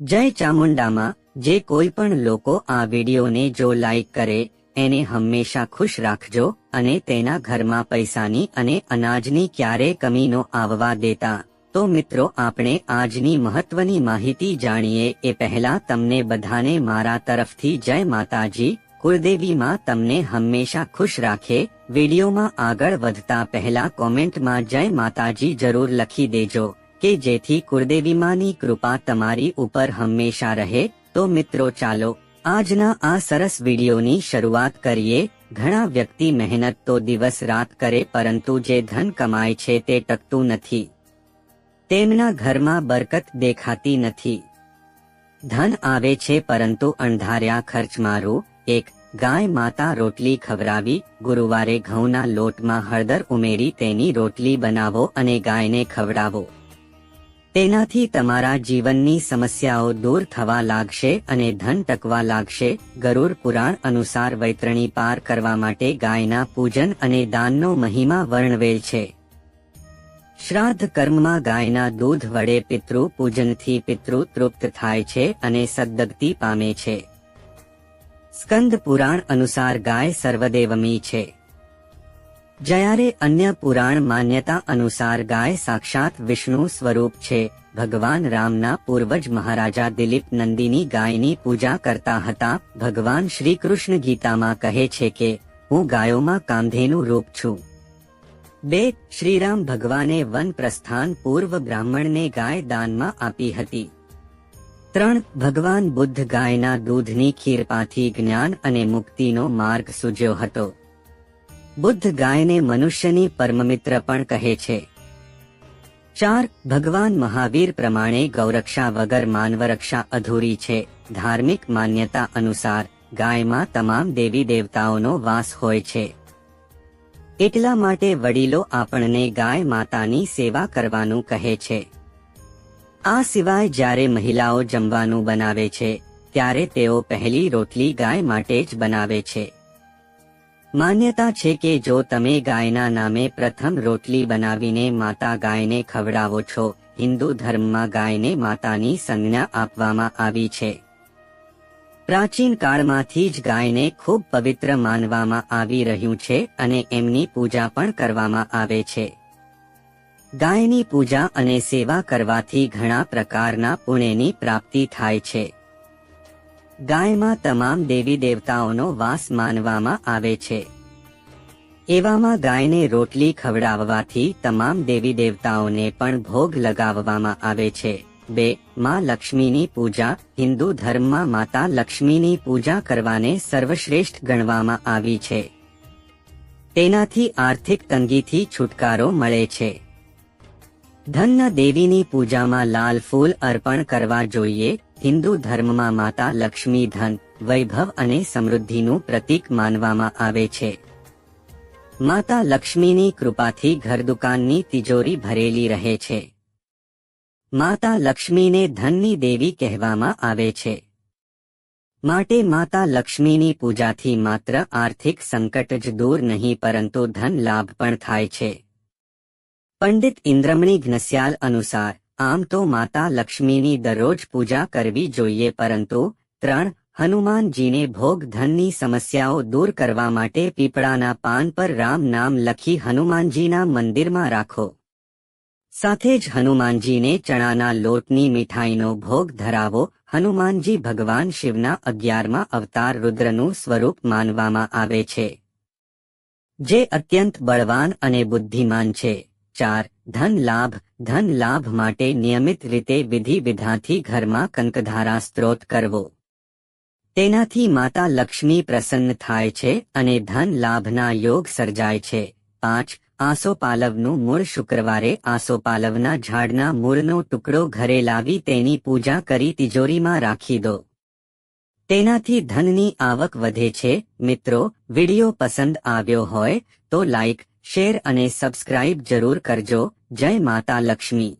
જય ચામુંડામાં જે કોઈ પણ લોકો આ વિડીયોને જો લાઈક કરે એને હંમેશા ખુશ રાખજો અને તેના ઘરમાં પૈસાની અને અનાજની ક્યારેય કમી ન આવવા દેતા। તો મિત્રો આપણે આજની મહત્વની માહિતી જાણીએ એ પહેલા તમને બધાને મારા તરફથી જય માતાજી। કુળદેવી માં તમને હંમેશા ખુશ રાખે। વિડીયોમાં આગળ વધતા પહેલા કોમેન્ટમાં જય માતાજી જરૂર લખી દેજો કે જેથી કુળદેવી માની કૃપા તમારી ઉપર હંમેશા રહે। તો મિત્રો ચાલો આજના આ સરસ વિડીયોની શરૂઆત કરીએ। ઘણા વ્યક્તિ મહેનત તો દિવસ રાત કરે પરંતુ જે ધન કમાય છે તે ટકતું નથી, તેમના ઘરમાં બરકત દેખાતી નથી। ધન આવે છે પરંતુ અણધાર્યા ખર્ચમાં એક ગાય માતા રોટલી ખવડાવી। ગુરુવારે ઘઉંના લોટમાં હળદર ઉમેરી તેની રોટલી બનાવો અને ગાયને ખવડાવો। તેનાથી તમારા જીવનની સમસ્યાઓ દૂર થવા લાગશે અને ધન ટકવા લાગશે। ગરુડ પુરાણ અનુસાર વૈતરણી પાર કરવા માટે ગાયના પૂજન અને દાનનો મહિમા વર્ણવેલ છે। શ્રાદ્ધ કર્મમાં ગાયના દૂધ વડે પિતૃ પૂજનથી પિતૃ તૃપ્ત થાય છે અને સદ્ગતિ પામે છે। સ્કંદ પુરાણ અનુસાર ગાય સર્વદેવમી છે, જ્યારે અન્ય પુરાણ માન્યતા અનુસાર ગાય સાક્ષાત વિષ્ણુ સ્વરૂપ છે। ભગવાન રામના પૂર્વજ મહારાજા દિલીપ નંદીની ગાયની પૂજા કરતા હતા। ભગવાન શ્રી કૃષ્ણ ગીતામાં કહે છે કે હું ગાયોમાં કામધેનુ રૂપ છું। 2 શ્રીરામ ભગવાને વન પ્રસ્થાન પૂર્વ બ્રાહ્મણને ગાય દાનમાં આપી હતી। 3 ભગવાન બુદ્ધ ગાયના દૂધની ખીરપાથી જ્ઞાન અને મુક્તિનો માર્ગ સૂઝ્યો હતો। બુદ્ધ ગાયને મનુષ્યની પરમમિત્ર પણ કહે છે। 4 ભગવાન મહાવીર પ્રમાણે ગૌરક્ષા વગર માનવરક્ષા અધૂરી છે। ધાર્મિક માન્યતા અનુસાર ગાયમાં તમામ દેવી દેવતાઓનો વાસ હોય છે, એટલા માટે વડીલો આપણને ગાય માતાની સેવા કરવાનું કહે છે। આ સિવાય જ્યારે મહિલાઓ જમવાનું બનાવે છે ત્યારે તેઓ પહેલી રોટલી ગાય માટે જ બનાવે છે। માન્યતા છે કે જો તમે ગાયના નામે પ્રથમ રોટલી બનાવીને માતા ગાયને ખવડાવો છો, હિન્દુ ધર્મમાં ગાયને માતાની સંજ્ઞા આપવામાં આવી છે। પ્રાચીન કાળમાંથી જ ગાયને ખૂબ પવિત્ર માનવામાં આવી રહ્યું છે અને એમની પૂજા પણ કરવામાં આવે છે। ગાયની પૂજા અને સેવા કરવાથી ઘણા પ્રકારના પુણ્યની પ્રાપ્તિ થાય છે। ગાયમાં તમામ દેવી દેવતાઓનો વાસ માનવામાં આવે છે। એવામાં ગાયને રોટલી ખવડાવવાથી તમામ દેવી દેવતાઓને પણ ભોગ લગાવવામાં આવે છે। 2 માં લક્ષ્મીની પૂજા હિન્દુ ધર્મમાં માતા લક્ષ્મીની પૂજા કરવાને સર્વશ્રેષ્ઠ ગણવામાં આવી છે। તેનાથી આર્થિક તંગીથી છુટકારો મળે છે। ધનના દેવીની પૂજામાં લાલ ફૂલ અર્પણ કરવા જોઈએ। હિન્દુ ધર્મમાં માતા લક્ષ્મી ધન, વૈભવ અને સમૃદ્ધિનું પ્રતીક માનવામાં આવે છે। માતા લક્ષ્મીની કૃપાથી ઘરદુકાનની તિજોરી ભરેલી રહે છે। માતા લક્ષ્મીને ધનની દેવી કહેવામાં આવે છે, માટે માતા લક્ષ્મીની પૂજાથી માત્ર આર્થિક સંકટ જ દૂર નહીં પરંતુ ધન લાભ પણ થાય છે। પંડિત ઇન્દ્રમણી ઘનશ્યાલ અનુસાર આમ તો માતા લક્ષ્મીની દરરોજ પૂજા કરવી જોઈએ, પરંતુ 3 હનુમાનજીને ભોગ ધનની સમસ્યાઓ દૂર કરવા માટે પીપળાના પાન પર રામ નામ લખી હનુમાનજીના મંદિરમાં રાખો। સાથે જ હનુમાનજીને ચણાના લોટની મીઠાઈનો ભોગ ધરાવો। હનુમાનજી ભગવાન શિવના 11મા અવતાર રુદ્રનું સ્વરૂપ માનવામાં આવે છે, જે અત્યંત બળવાન અને બુદ્ધિમાન છે। 4 ધન લાભ માટે નિયમિત રીતે વિધિ વિધાનથી ઘરમાં કંકધારા સ્ત્રોત કરવો, તેનાથી માતા લક્ષ્મી પ્રસન્ન થાય છે અને ધન લાભના યોગ સર્જાય છે। 5 આસોપાલવનું મૂળ શુક્રવારે આસોપાલવના ઝાડના મૂળનો ટુકડો ઘરે લાવી તેની પૂજા કરી તિજોરીમાં રાખી દો, તેનાથી ધનની આવક વધે છે। મિત્રો, વિડિયો પસંદ આવ્યો હોય તો લાઈક, શેર અને સબસ્ક્રાઇબ જરૂર કરજો। જય માતા લક્ષ્મી।